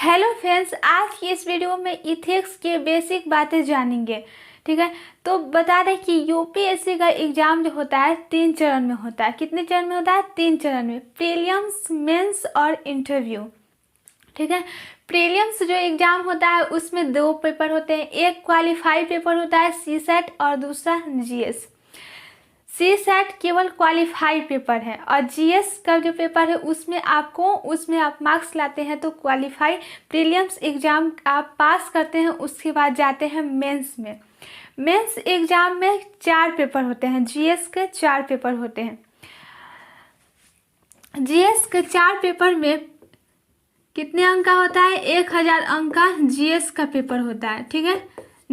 Hello friends, आज की इस वीडियो में इथिक्स के बेसिक बातें जानेंगे। ठीक है, तो बता दें कि यूपीएससी का एग्ज़ाम जो होता है 3 चरण में होता है। कितने चरण में होता है? 3 चरण में, प्रीलिम्स, मेंस और इंटरव्यू। ठीक है, प्रीलिम्स जो एग्ज़ाम होता है उसमें 2 पेपर होते हैं। एक क्वालिफाई पेपर होता है सीसेट और दूसरा जीएस। सीसेट केवल क्वालिफाई पेपर है और जीएस का जो पेपर है उसमें आप मार्क्स लाते हैं तो क्वालिफाई प्रीलिम्स एग्ज़ाम आप पास करते हैं, उसके बाद जाते हैं मेंस में। मेंस एग्ज़ाम में 4 पेपर होते हैं, जीएस के 4 पेपर होते हैं। जीएस के 4 पेपर में कितने अंक का होता है? 1000 अंक का जीएस का पेपर होता है। ठीक है,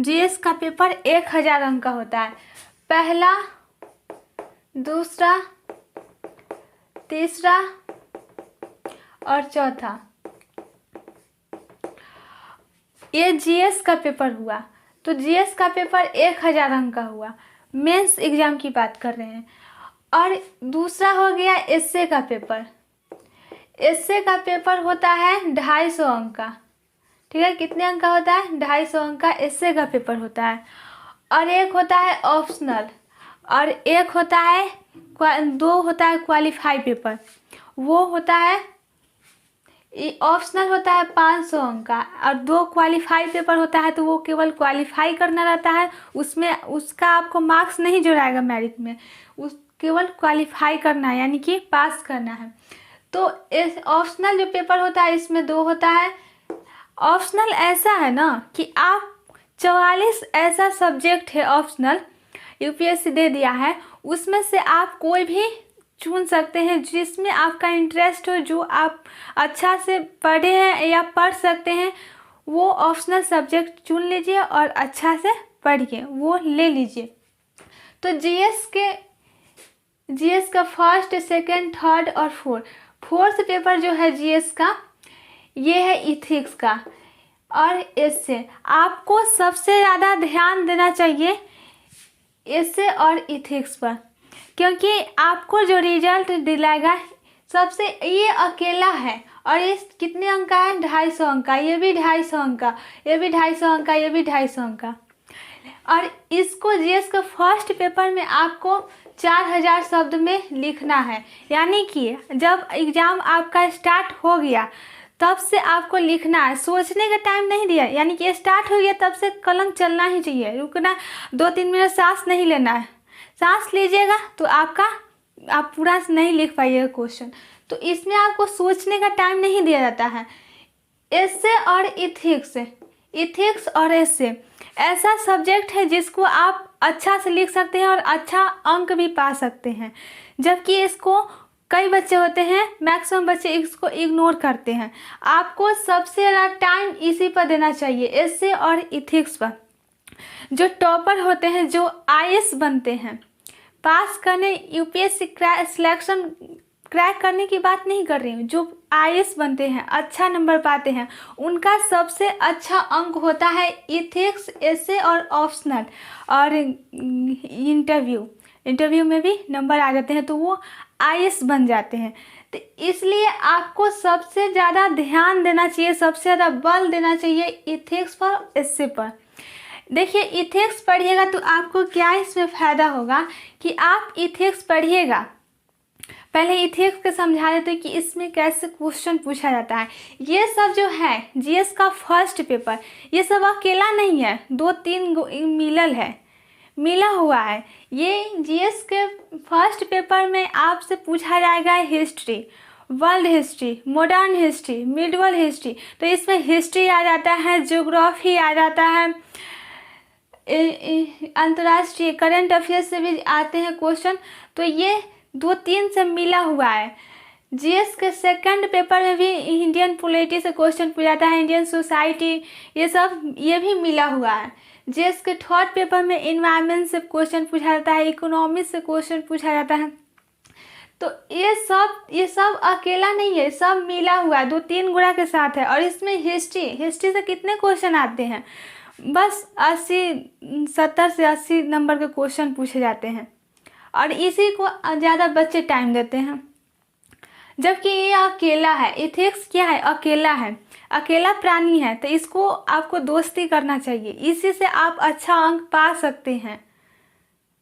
जीएस का पेपर 1000 अंक का होता है। पहला, दूसरा, तीसरा और चौथा, ये जीएस का पेपर हुआ। तो जीएस का पेपर 1000 अंक का हुआ। मेंस एग्जाम की बात कर रहे हैं। और दूसरा हो गया एसए का पेपर। एसए का पेपर होता है 250 अंक का। ठीक है, कितने अंक का होता है? 250 अंक का एसए का पेपर होता है। और एक होता है ऑप्शनल और एक होता है 2 होता है क्वालिफाई पेपर। वो होता है, ऑप्शनल होता है 500 अंक का और 2 क्वालिफाई पेपर होता है तो वो केवल क्वालिफाई करना रहता है, उसमें उसका आपको मार्क्स नहीं जुड़ाएगा मेरिट में, उस केवल क्वालिफाई करना है यानी कि पास करना है। तो इस ऑप्शनल जो पेपर होता है इसमें 2 होता है। ऑप्शनल ऐसा है ना कि आप 44 ऐसा सब्जेक्ट है ऑप्शनल, यूपीएससी दे दिया है, उसमें से आप कोई भी चुन सकते हैं जिसमें आपका इंटरेस्ट हो, जो आप अच्छा से पढ़े हैं या पढ़ सकते हैं, वो ऑप्शनल सब्जेक्ट चुन लीजिए और अच्छा से पढ़िए, वो ले लीजिए। तो जीएस का फर्स्ट, सेकंड, थर्ड और फोर्थ पेपर जो है जीएस का, ये है इथिक्स का। और इससे आपको सबसे ज़्यादा ध्यान देना चाहिए इससे और इथिक्स पर, क्योंकि आपको जो रिजल्ट दिलाएगा सबसे, ये अकेला है और ये कितने अंक का है? 250 अंक का, ये भी 250 अंक का, ये भी 250 अंक का, ये भी 250 अंक का। और इसको जीएस का फर्स्ट पेपर में आपको 4000 शब्द में लिखना है, यानी कि जब एग्ज़ाम आपका स्टार्ट हो गया तब से आपको लिखना है, सोचने का टाइम नहीं दिया, यानी कि स्टार्ट हो गया तब से कलम चलना ही चाहिए, रुकना 2-3 मिनट सांस नहीं लेना है। सांस लीजिएगा तो आप पूरा नहीं लिख पाइएगा क्वेश्चन। तो इसमें आपको सोचने का टाइम नहीं दिया जाता है। एसे और इथिक्स और एसे ऐसा सब्जेक्ट है जिसको आप अच्छा से लिख सकते हैं और अच्छा अंक भी पा सकते हैं, जबकि इसको कई बच्चे होते हैं, मैक्सिमम बच्चे इसको इग्नोर करते हैं। आपको सबसे ज़्यादा टाइम इसी पर देना चाहिए, एसे और इथिक्स पर। जो टॉपर होते हैं, जो आईएएस बनते हैं, पास करने, यूपीएससी सिलेक्शन क्रैक करने की बात नहीं कर रही हूँ, जो आईएएस बनते हैं, अच्छा नंबर पाते हैं, उनका सबसे अच्छा अंक होता है इथिक्स, एसे और ऑप्शनल और इंटरव्यू में भी नंबर आ जाते हैं तो वो आईएएस बन जाते हैं। तो इसलिए आपको सबसे ज़्यादा ध्यान देना चाहिए, सबसे ज़्यादा बल देना चाहिए इथिक्स पर, एसे पर। देखिए, इथिक्स पढ़िएगा तो आपको क्या इसमें फ़ायदा होगा कि आप इथिक्स पढ़िएगा। पहले इथिक्स को समझा देते हैं कि इसमें कैसे क्वेश्चन पूछा जाता है। ये सब जो है जीएस का फर्स्ट पेपर, ये सब अकेला नहीं है, 2-3 मिला हुआ है। ये जीएस के फर्स्ट पेपर में आपसे पूछा जाएगा history, world history, modern history, medieval history. तो इसमें हिस्ट्री आ जाता है, ज्योग्राफी आ जाता है, अंतर्राष्ट्रीय करंट अफेयर्स से भी आते हैं क्वेश्चन। तो ये 2-3 से मिला हुआ है। जीएस के सेकंड पेपर में भी इंडियन पॉलिटी से क्वेश्चन पूछा जाता है, इंडियन सोसाइटी, ये भी मिला हुआ है। जीएस के थर्ड पेपर में इन्वायरमेंट से क्वेश्चन पूछा जाता है, इकोनॉमी से क्वेश्चन पूछा जाता है। तो ये सब अकेला नहीं है, सब मिला हुआ है, 2-3 गुणा के साथ है। और इसमें हिस्ट्री से कितने क्वेश्चन आते हैं? बस 70 से 80 नंबर के क्वेश्चन पूछे जाते हैं और इसी को ज़्यादा बच्चे टाइम देते हैं। जबकि ये अकेला है। इथिक्स क्या है? अकेला है, अकेला प्राणी है, तो इसको आपको दोस्ती करना चाहिए, इसी से आप अच्छा अंक पा सकते हैं,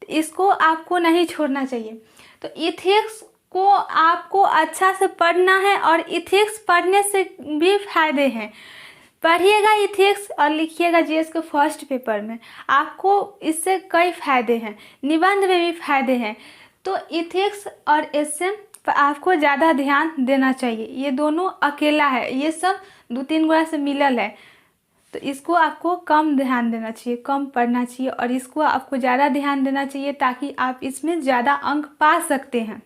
इसको आपको नहीं छोड़ना चाहिए। तो इथिक्स को आपको अच्छा से पढ़ना है, और इथिक्स पढ़ने से भी फायदे हैं। पढ़िएगा इथिक्स और लिखिएगा जीएस के फर्स्ट पेपर में, आपको इससे कई फायदे हैं, निबंध में भी फायदे हैं। तो इथिक्स और एसएम पर आपको ज़्यादा ध्यान देना चाहिए। ये दोनों अकेला है, ये सब 2-3 गुणा से मिलल है, तो इसको आपको कम ध्यान देना चाहिए, कम पढ़ना चाहिए, और इसको आपको ज़्यादा ध्यान देना चाहिए ताकि आप इसमें ज़्यादा अंक पा सकते हैं।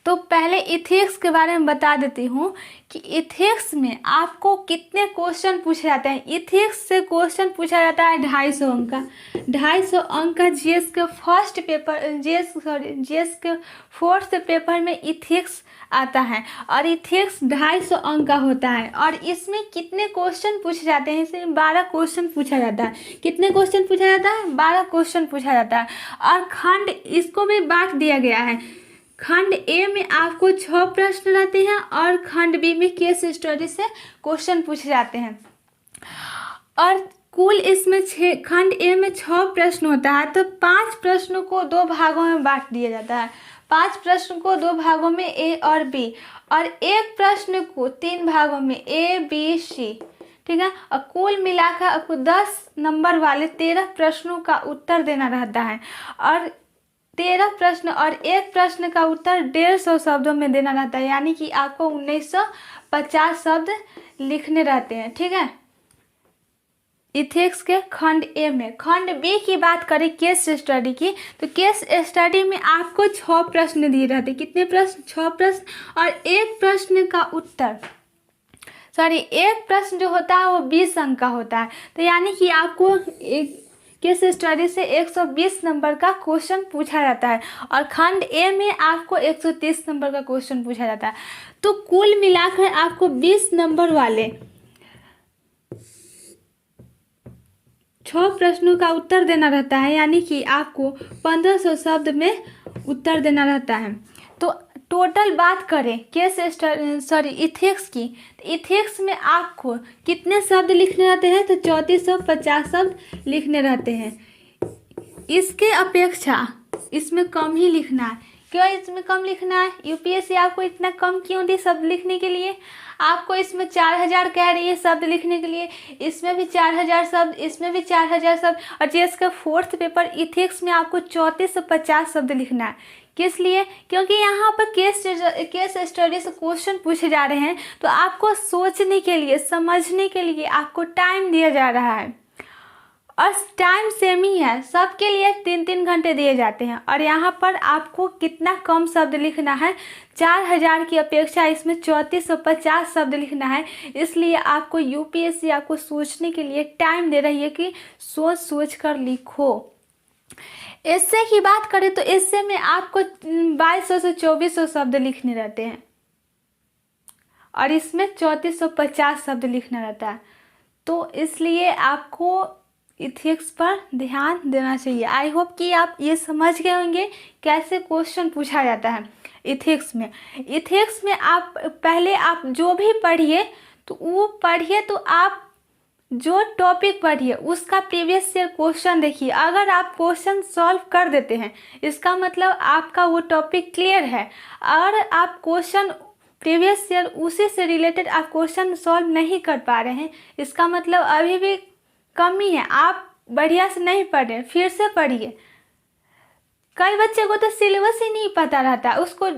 तो पहले इथिक्स के बारे में बता देती हूँ कि इथिक्स में आपको कितने क्वेश्चन पूछे जाते हैं। इथिक्स से क्वेश्चन पूछा जाता है 250 अंक का, 250 अंक का जीएस के फर्स्ट पेपर, जीएस के फोर्थ पेपर में इथिक्स आता है, और इथिक्स 250 अंक का होता है। और इसमें कितने क्वेश्चन पूछे जाते हैं? इसमें 12 क्वेश्चन पूछा जाता है। कितने क्वेश्चन पूछा जाता है? 12 क्वेश्चन पूछा जाता है। और खंड इसको भी बांट दिया गया है। खंड ए में आपको 6 प्रश्न रहते हैं, और खंड बी में केस स्टडी से क्वेश्चन पूछे जाते हैं। और कुल इसमें खंड ए में 6 प्रश्न होता है, तो 5 प्रश्नों को 2 भागों में बांट दिया जाता है। 5 प्रश्न को 2 भागों में ए और बी, और 1 प्रश्न को 3 भागों में ए बी सी, ठीक है। और कुल मिलाकर आपको 10 नंबर वाले 13 प्रश्नों का उत्तर देना रहता है, और 13 प्रश्न और 1 प्रश्न का उत्तर 150 शब्दों में देना रहता है, यानी कि आपको 1950 शब्द लिखने रहते हैं, ठीक है। इथिक्स के खंड ए में। खंड बी की बात करें केस स्टडी की, तो केस स्टडी में आपको 6 प्रश्न दिए रहते हैं। कितने प्रश्न? 6 प्रश्न, और 1 प्रश्न का उत्तर, सॉरी 1 प्रश्न जो होता है वो 20 अंक का होता है। तो यानी कि आपको एक केस स्टडी से 120 नंबर का क्वेश्चन पूछा जाता है, और खंड ए में आपको 130 नंबर का क्वेश्चन पूछा जाता है। तो कुल मिलाकर आपको 20 नंबर वाले 6 प्रश्नों का उत्तर देना रहता है, यानी कि आपको 1500 शब्द में उत्तर देना रहता है। तो टोटल बात करें इथिक्स की, तो इथिक्स में आपको कितने शब्द लिखने रहते हैं? तो 3450 शब्द लिखने रहते हैं। इसके अपेक्षा इसमें कम ही लिखना है। क्यों इसमें कम लिखना है? यूपीएससी आपको इतना कम क्यों दी शब्द लिखने के लिए? आपको इसमें 4000 कह रही है शब्द लिखने के लिए, इसमें भी 4000 शब्द, इसमें भी 4000 शब्द, और जीएस का फोर्थ पेपर इथिक्स में आपको 3450 शब्द लिखना है। किस लिए? क्योंकि यहाँ पर केस स्टडी से क्वेश्चन पूछे जा रहे हैं, तो आपको सोचने के लिए, समझने के लिए आपको टाइम दिया जा रहा है, और टाइम सेम ही है, सबके लिए 3-3 घंटे दिए जाते हैं। और यहाँ पर आपको कितना कम शब्द लिखना है? 4000 की अपेक्षा इसमें 3450 शब्द लिखना है। इसलिए आपको यूपीएससी आपको सोचने के लिए टाइम दे रही है कि सोच कर लिखो। एस्से की बात करें तो एस्से में आपको 2200 से 2400 शब्द लिखने रहते हैं, और इसमें 3450 शब्द लिखना रहता है। तो इसलिए आपको इथिक्स पर ध्यान देना चाहिए। आई होप कि आप ये समझ गए होंगे कैसे क्वेश्चन पूछा जाता है इथिक्स में। इथिक्स में आप पहले आप जो भी पढ़िए तो वो पढ़िए, तो आप जो टॉपिक पढ़िए उसका प्रीवियस ईयर क्वेश्चन देखिए। अगर आप क्वेश्चन सॉल्व कर देते हैं, इसका मतलब आपका वो टॉपिक क्लियर है। और आप क्वेश्चन प्रीवियस ईयर उसी से रिलेटेड आप क्वेश्चन सॉल्व नहीं कर पा रहे हैं, इसका मतलब अभी भी कमी है, आप बढ़िया से नहीं पढ़ रहे, फिर से पढ़िए। कई बच्चे को तो सिलेबस ही नहीं पता रहता, उसको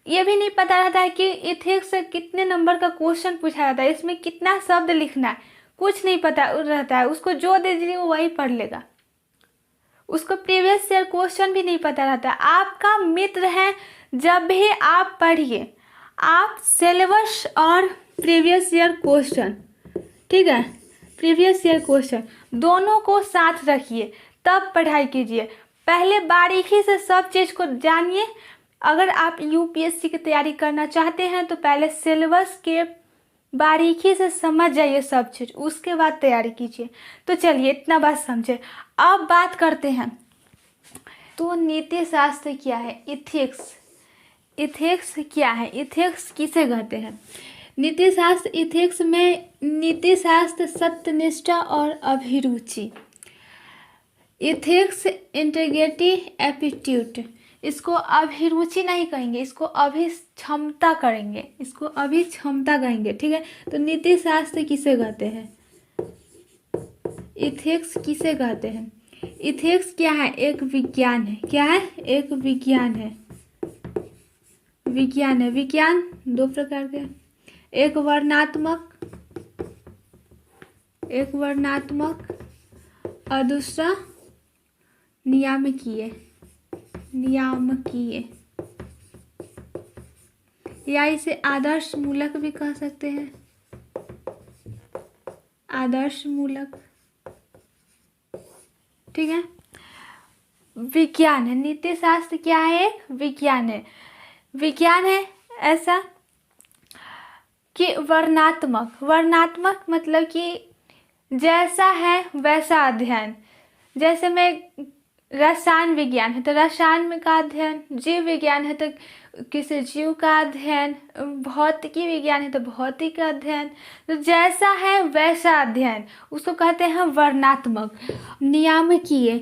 ये भी नहीं पता रहता है कि इथिक्स से कितने नंबर का क्वेश्चन पूछा जाता है, इसमें कितना शब्द लिखना है, कुछ नहीं पता रहता है। उसको जो दे दीजिए वो वही पढ़ लेगा, उसको प्रीवियस ईयर क्वेश्चन भी नहीं पता रहता। आपका मित्र है, जब भी आप पढ़िए आप सिलेबस और प्रीवियस ईयर क्वेश्चन, ठीक है, प्रीवियस ईयर क्वेश्चन दोनों को साथ रखिए, तब पढ़ाई कीजिए। पहले बारीकी से सब चीज़ को जानिए। अगर आप यूपीएससी की तैयारी करना चाहते हैं तो पहले सिलेबस के बारीकी से समझ जाइए सब चीज़, उसके बाद तैयारी कीजिए। तो चलिए इतना बात समझे। अब बात करते हैं तो नीति शास्त्र क्या है। इथिक्स, इथिक्स क्या है, इथिक्स किसे कहते हैं? नीति शास्त्र इथिक्स में नीति शास्त्र, सत्यनिष्ठा और अभिरुचि। इथिक्स इंटीग्रिटी एप्टीट्यूड, इसको अभिरुचि नहीं कहेंगे, इसको अभिक्षमता करेंगे, इसको अभिक्षमता कहेंगे, ठीक है। तो नीति शास्त्र किसे कहते हैं, इथिक्स किसे कहते हैं? इथिक्स क्या है? एक विज्ञान है। क्या है? एक विज्ञान है। विज्ञान है। विज्ञान दो प्रकार के, एक वर्णात्मक और दूसरा नियामकीय। या इसे आदर्श मूलक भी कह सकते हैं, आदर्श मूलक, ठीक है। विज्ञान है, नीति शास्त्र क्या है? एक विज्ञान है। विज्ञान है ऐसा कि वर्णात्मक मतलब कि जैसा है वैसा अध्ययन। जैसे में रसायन विज्ञान है तो रसायन का अध्ययन, जीव विज्ञान है तो किसी जीव का अध्ययन, भौतिकी विज्ञान है तो भौतिक का अध्ययन। तो जैसा है वैसा अध्ययन, उसको कहते हैं वर्णात्मक। नियामकीय,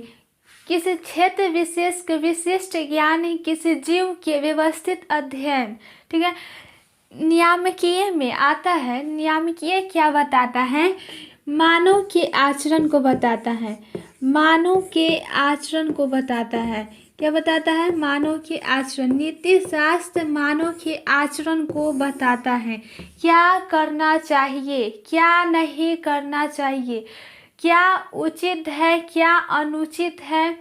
किसी क्षेत्र विशेष के विशिष्ट ज्ञान है, किसी जीव के व्यवस्थित अध्ययन, ठीक है। नियामकीय में आता है, नियामकीय क्या बताता है? मानव के आचरण को बताता है, मानव के आचरण को बताता है। क्या बताता है? मानव के आचरण। नीति शास्त्र मानव के आचरण को बताता है, क्या करना चाहिए, क्या नहीं करना चाहिए, क्या उचित है, क्या अनुचित है,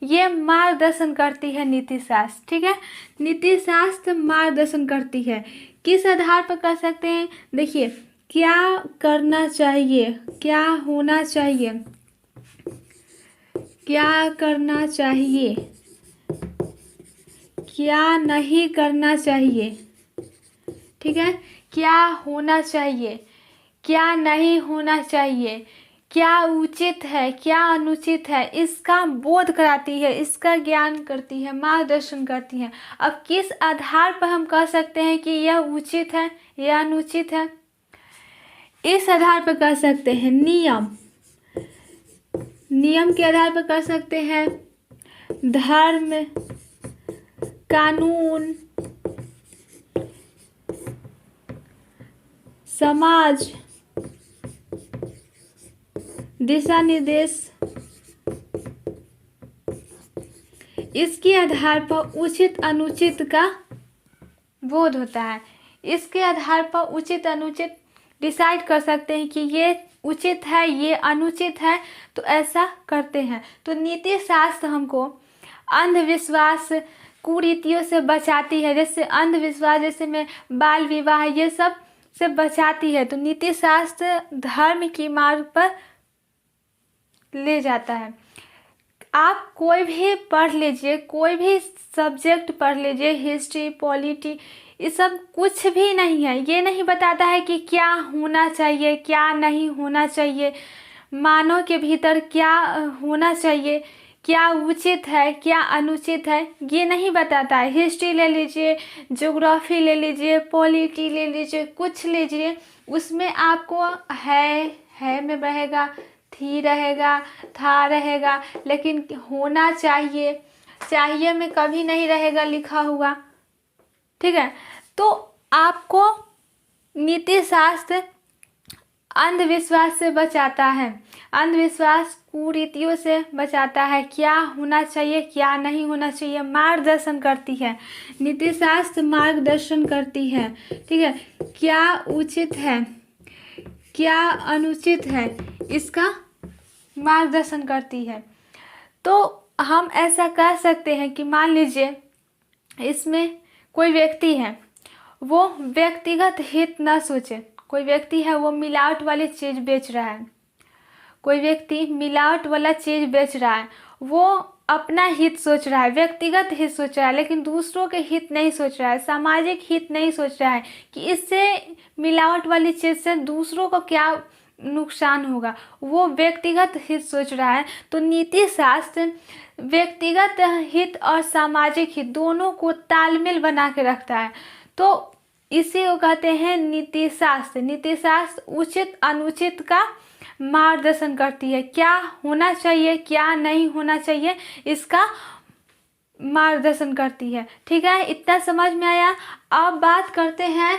ये मार्गदर्शन करती है नीति शास्त्र, ठीक है। नीति शास्त्र मार्गदर्शन करती है। किस आधार पर कर सकते हैं? देखिए, क्या करना चाहिए, क्या होना चाहिए, क्या करना चाहिए, क्या नहीं करना चाहिए, ठीक है। क्या होना चाहिए, क्या नहीं होना चाहिए, क्या उचित है, क्या अनुचित है, इसका बोध कराती है, इसका ज्ञान करती है, मार्गदर्शन करती है। अब किस आधार पर हम कह सकते हैं कि यह उचित है, यह अनुचित है? इस आधार पर कह सकते हैं नियम के आधार पर कर सकते हैं, धर्म, कानून, समाज, दिशा निर्देश, इसके आधार पर उचित अनुचित का बोध होता है। इसके आधार पर उचित अनुचित डिसाइड कर सकते हैं कि ये उचित है, ये अनुचित है, तो ऐसा करते हैं। तो नीति शास्त्र हमको अंधविश्वास, कुरीतियों से बचाती है। जैसे अंधविश्वास, जैसे में बाल विवाह, ये सब से बचाती है। तो नीति शास्त्र धर्म की मार्ग पर ले जाता है। आप कोई भी पढ़ लीजिए, कोई भी सब्जेक्ट पढ़ लीजिए, हिस्ट्री, पॉलिटी, ये सब कुछ भी नहीं है। ये नहीं बताता है कि क्या होना चाहिए, क्या नहीं होना चाहिए, मानव के भीतर क्या होना चाहिए, क्या उचित है, क्या अनुचित है, ये नहीं बताता है। हिस्ट्री ले लीजिए, ज्योग्राफी ले लीजिए, पॉलिटी ले लीजिए, कुछ लीजिए, उसमें आपको है में रहेगा, थी रहेगा, था रहेगा, लेकिन होना चाहिए में कभी नहीं रहेगा लिखा हुआ, ठीक है। तो आपको नीति शास्त्र अंधविश्वास से बचाता है, अंधविश्वास कुरीतियों से बचाता है, क्या होना चाहिए, क्या नहीं होना चाहिए, मार्गदर्शन करती है। नीति शास्त्र मार्गदर्शन करती है, ठीक है। क्या उचित है, क्या अनुचित है, इसका मार्गदर्शन करती है। तो हम ऐसा कह सकते हैं कि मान लीजिए इसमें कोई व्यक्ति है, वो व्यक्तिगत हित न सोचे। कोई व्यक्ति है, वो मिलावट वाली चीज़ बेच रहा है, कोई व्यक्ति मिलावट वाला चीज़ बेच रहा है, वो अपना हित सोच रहा है, व्यक्तिगत हित सोच रहा है, लेकिन दूसरों के हित नहीं सोच रहा है, सामाजिक हित नहीं सोच रहा है कि इससे मिलावट वाली चीज़ से दूसरों को क्या नुकसान होगा, वो व्यक्तिगत हित सोच रहा है। तो नीति शास्त्र व्यक्तिगत हित और सामाजिक हित दोनों को तालमेल बना के रखता है। तो इसी को कहते हैं नीति शास्त्र। नीति शास्त्र उचित अनुचित का मार्गदर्शन करती है, क्या होना चाहिए क्या नहीं होना चाहिए इसका मार्गदर्शन करती है। ठीक है, इतना समझ में आया। अब बात करते हैं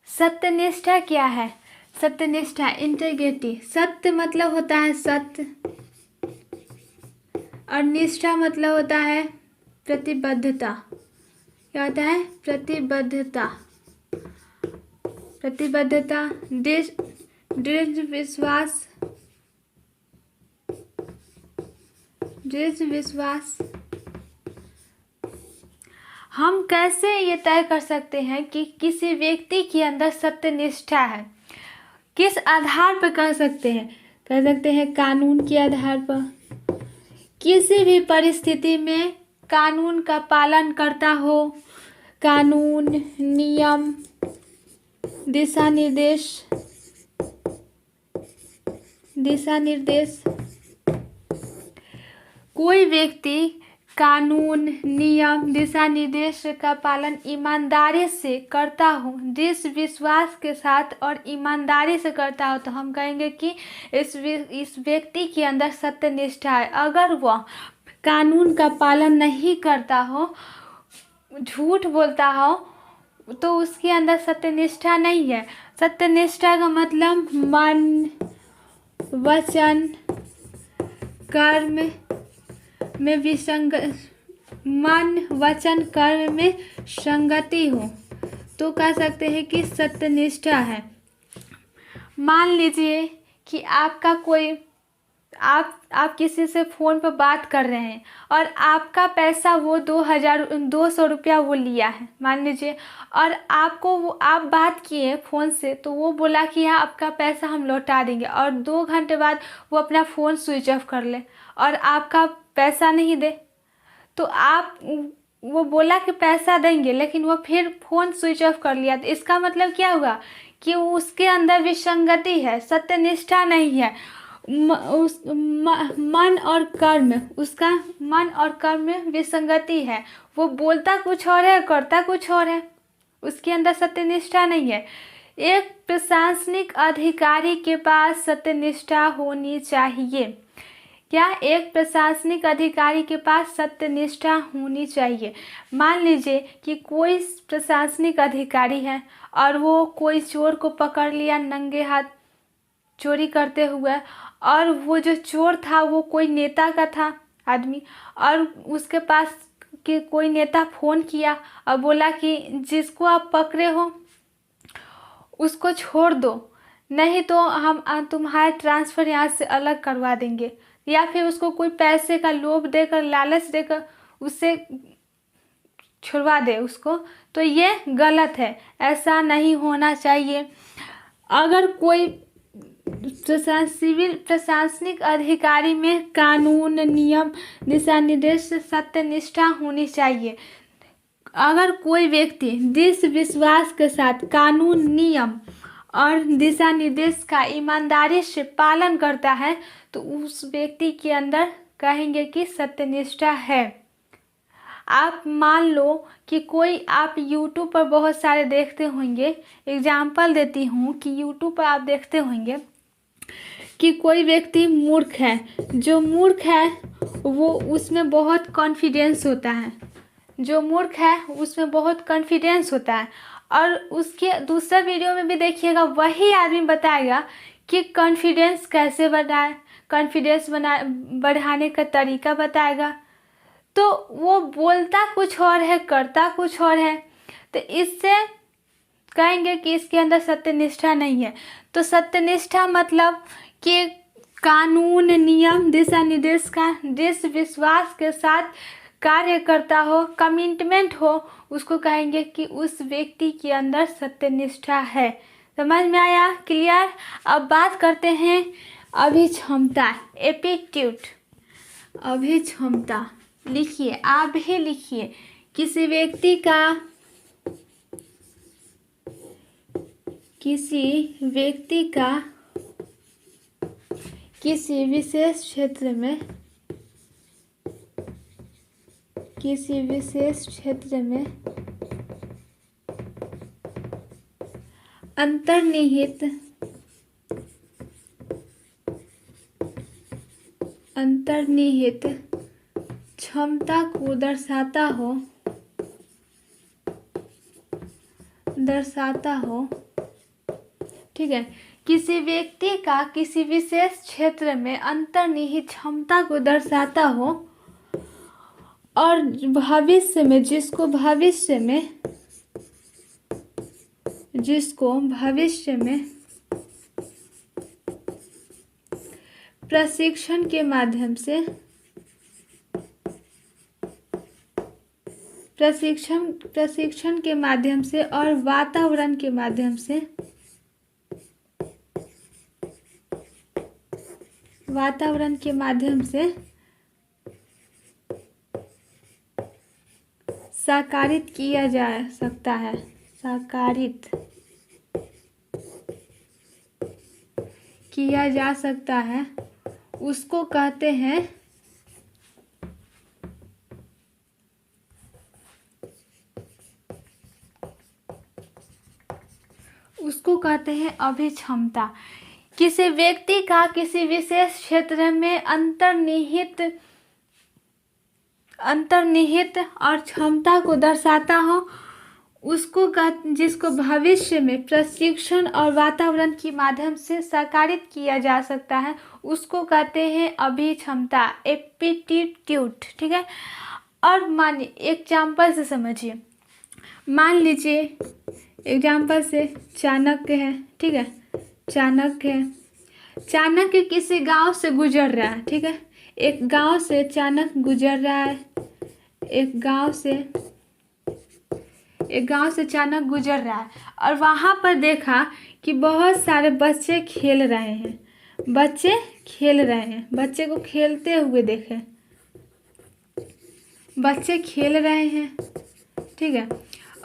सत्यनिष्ठा क्या है। सत्यनिष्ठा इंटीग्रिटी, सत्य मतलब होता है सत्य और निष्ठा मतलब होता है प्रतिबद्धता। क्या होता है? प्रतिबद्धता। प्रतिबद्धता, दृढ़ विश्वास, दृढ़ विश्वास। हम कैसे ये तय कर सकते हैं कि किसी व्यक्ति के अंदर सत्यनिष्ठा है? किस आधार पर कह सकते हैं? कह सकते हैं कानून के आधार पर। किसी भी परिस्थिति में कानून का पालन करता हो, कानून, नियम, दिशा निर्देश, दिशा निर्देश। कोई व्यक्ति कानून, नियम, दिशा निर्देश का पालन ईमानदारी से करता हो, जिस विश्वास के साथ और ईमानदारी से करता हो, तो हम कहेंगे कि इस व्यक्ति के अंदर सत्यनिष्ठा है। अगर वह कानून का पालन नहीं करता हो, झूठ बोलता हो, तो उसके अंदर सत्यनिष्ठा नहीं है। सत्यनिष्ठा का मतलब मन, वचन, कर्म में मन, वचन, कर्म में संगति हो, तो कह सकते हैं कि सत्यनिष्ठा है। मान लीजिए कि आपका कोई आप किसी से फ़ोन पर बात कर रहे हैं और आपका पैसा वो 200 रुपया वो लिया है मान लीजिए, और आपको वो आप बात किए फ़ोन से, तो वो बोला कि हाँ आपका पैसा हम लौटा देंगे, और 2 घंटे बाद वो अपना फ़ोन स्विच ऑफ कर ले और आपका पैसा नहीं दे। तो आप वो बोला कि पैसा देंगे, लेकिन वो फिर फ़ोन स्विच ऑफ कर लिया, तो इसका मतलब क्या हुआ कि उसके अंदर विसंगति है, सत्यनिष्ठा नहीं है। मन और कर्म, उसका मन और कर्म में विसंगति है, वो बोलता कुछ और है करता कुछ और है, उसके अंदर सत्यनिष्ठा नहीं है। एक प्रशासनिक अधिकारी के पास सत्यनिष्ठा होनी चाहिए। क्या? एक प्रशासनिक अधिकारी के पास सत्यनिष्ठा होनी चाहिए। मान लीजिए कि कोई प्रशासनिक अधिकारी है और वो कोई चोर को पकड़ लिया नंगे हाथ चोरी करते हुए, और वो जो चोर था वो कोई नेता का था आदमी, और उसके पास कि कोई नेता फ़ोन किया और बोला कि जिसको आप पकड़े हो उसको छोड़ दो, नहीं तो हम तुम्हारा ट्रांसफ़र यहाँ से अलग करवा देंगे, या फिर उसको कोई पैसे का लोभ देकर, लालच देकर उससे छुड़वा दे उसको, तो ये गलत है, ऐसा नहीं होना चाहिए। अगर कोई सिविल प्रशासनिक अधिकारी में कानून, नियम, दिशा निर्देश से सत्यनिष्ठा होनी चाहिए। अगर कोई व्यक्ति दृढ़ विश्वास के साथ कानून, नियम और दिशा निर्देश का ईमानदारी से पालन करता है, तो उस व्यक्ति के अंदर कहेंगे कि सत्यनिष्ठा है। आप मान लो कि कोई आप YouTube पर बहुत सारे देखते होंगे, एग्जाम्पल देती हूँ कि YouTube पर आप देखते होंगे कि कोई व्यक्ति मूर्ख है, जो मूर्ख है वो उसमें बहुत कॉन्फिडेंस होता है, जो मूर्ख है उसमें बहुत कॉन्फिडेंस होता है, और उसके दूसरा वीडियो में भी देखिएगा वही आदमी बताएगा कि कॉन्फिडेंस कैसे बढ़ाए, कॉन्फिडेंस बढ़ाने का तरीका बताएगा। तो वो बोलता कुछ और है करता कुछ और है, तो इससे कहेंगे कि इसके अंदर सत्यनिष्ठा नहीं है। तो सत्यनिष्ठा मतलब कि कानून, नियम, दिशा निर्देश का दृढ़ विश्वास के साथ कार्य करता हो, कमिटमेंट हो, उसको कहेंगे कि उस व्यक्ति के अंदर सत्यनिष्ठा है। समझ में आया? क्लियर? अब बात करते हैं अभिक्षमता, एप्टीट्यूड। अभिक्षमता लिखिए, आप भी लिखिए। किसी व्यक्ति का किसी विशेष क्षेत्र में अंतर्निहित क्षमता को दर्शाता हो। ठीक है, किसी व्यक्ति का किसी विशेष क्षेत्र में अंतर्निहित क्षमता को दर्शाता हो और भविष्य में जिसको भविष्य में प्रशिक्षण के माध्यम से और वातावरण के माध्यम से साकारित किया जा सकता है। उसको कहते हैं अभिक्षमता। किसी व्यक्ति का किसी विशेष क्षेत्र में अंतर्निहित और क्षमता को दर्शाता हो, जिसको भविष्य में प्रशिक्षण और वातावरण के माध्यम से साकारित किया जा सकता है, उसको कहते हैं अभिक्षमता, एप्टीट्यूड। ठीक है, और मानिए एग्जाम्पल से समझिए। मान लीजिए एग्जाम्पल से चाणक्य है। ठीक है, चाणक्य किसी गांव से गुजर रहा है। ठीक है, एक गांव से चाणक्य गुजर रहा है। एक गांव से चाणक्य गुजर रहा है और वहां पर देखा कि बहुत सारे बच्चे खेल रहे हैं। बच्चे को खेलते हुए देखे। बच्चे खेल रहे हैं। ठीक है,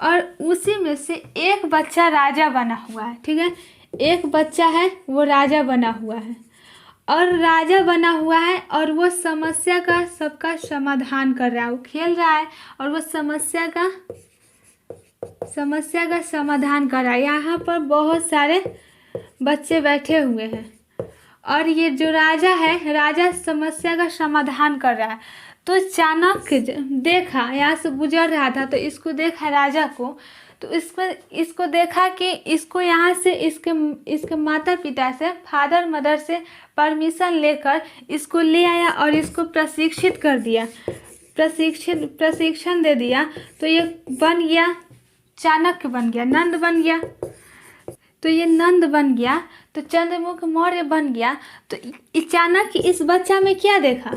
और उसी में से एक बच्चा राजा बना हुआ है। ठीक है, एक बच्चा है वो राजा बना हुआ है और वो समस्या का सबका समाधान कर रहा है। वो खेल रहा है और वो समस्या का समाधान कर रहा है। यहाँ पर बहुत सारे बच्चे बैठे हुए हैं और ये जो राजा समस्या का समाधान कर रहा है। तो चाणक्य देखा, यहाँ से गुजर रहा था तो इसको देखा राजा को, तो इसको देखा कि इसको यहाँ से इसके माता पिता से, फादर मदर से परमिशन लेकर इसको ले आया और इसको प्रशिक्षित कर दिया, प्रशिक्षण दे दिया। तो ये बन गया, चाणक्य बन गया, नंद बन गया। तो ये नंद बन गया, तो चंद्रमुख मौर्य बन गया। तो चाणक्य इस बच्चा में क्या देखा?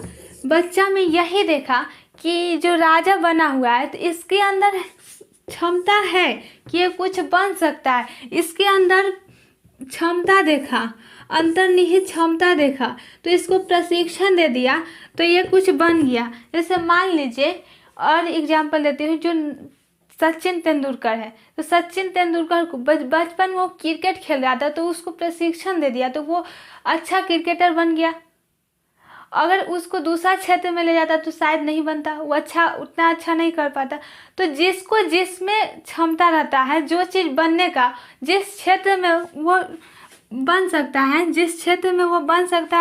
बच्चा में यही देखा कि जो राजा बना हुआ है तो इसके अंदर क्षमता है कि ये कुछ बन सकता है। इसके अंदर क्षमता देखा, अंतर्निहित क्षमता देखा, तो इसको प्रशिक्षण दे दिया तो ये कुछ बन गया। जैसे मान लीजिए और एग्जांपल देती हूँ, जो सचिन तेंदुलकर है, तो सचिन तेंदुलकर को बचपन में वो क्रिकेट खेल रहा था तो उसको प्रशिक्षण दे दिया तो वो अच्छा क्रिकेटर बन गया। अगर उसको दूसरा क्षेत्र में ले जाता तो शायद नहीं बनता, वो उतना अच्छा नहीं कर पाता। तो जिसमें क्षमता रहता है, जो चीज़ बनने का, जिस क्षेत्र में वो बन सकता है,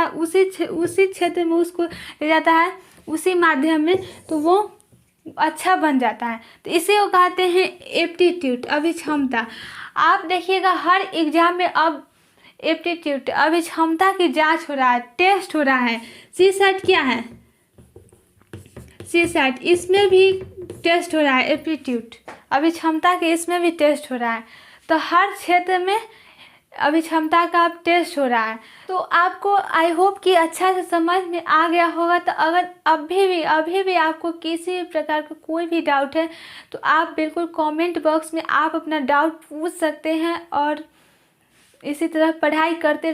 उसी क्षेत्र में उसको ले जाता है, उसी माध्यम में, तो वो अच्छा बन जाता है। तो इसे वो कहते हैं एप्टीट्यूड, अभिक्षमता। आप देखिएगा हर एग्जाम में अब एप्टीट्यूड, अभिक्षमता की जांच हो रहा है, टेस्ट हो रहा है। सीसेट क्या है? सीसेट, इसमें भी टेस्ट हो रहा है एप्टीट्यूड, अभिक्षमता के इसमें भी टेस्ट हो रहा है। तो हर क्षेत्र में अभिक्षमता का अब टेस्ट हो रहा है। तो आपको आई होप कि अच्छा से समझ में आ गया होगा। तो अगर अभी भी आपको किसी भी प्रकार का कोई भी डाउट है तो आप बिल्कुल कमेंट बॉक्स में आप अपना डाउट पूछ सकते हैं और इसी तरह पढ़ाई करते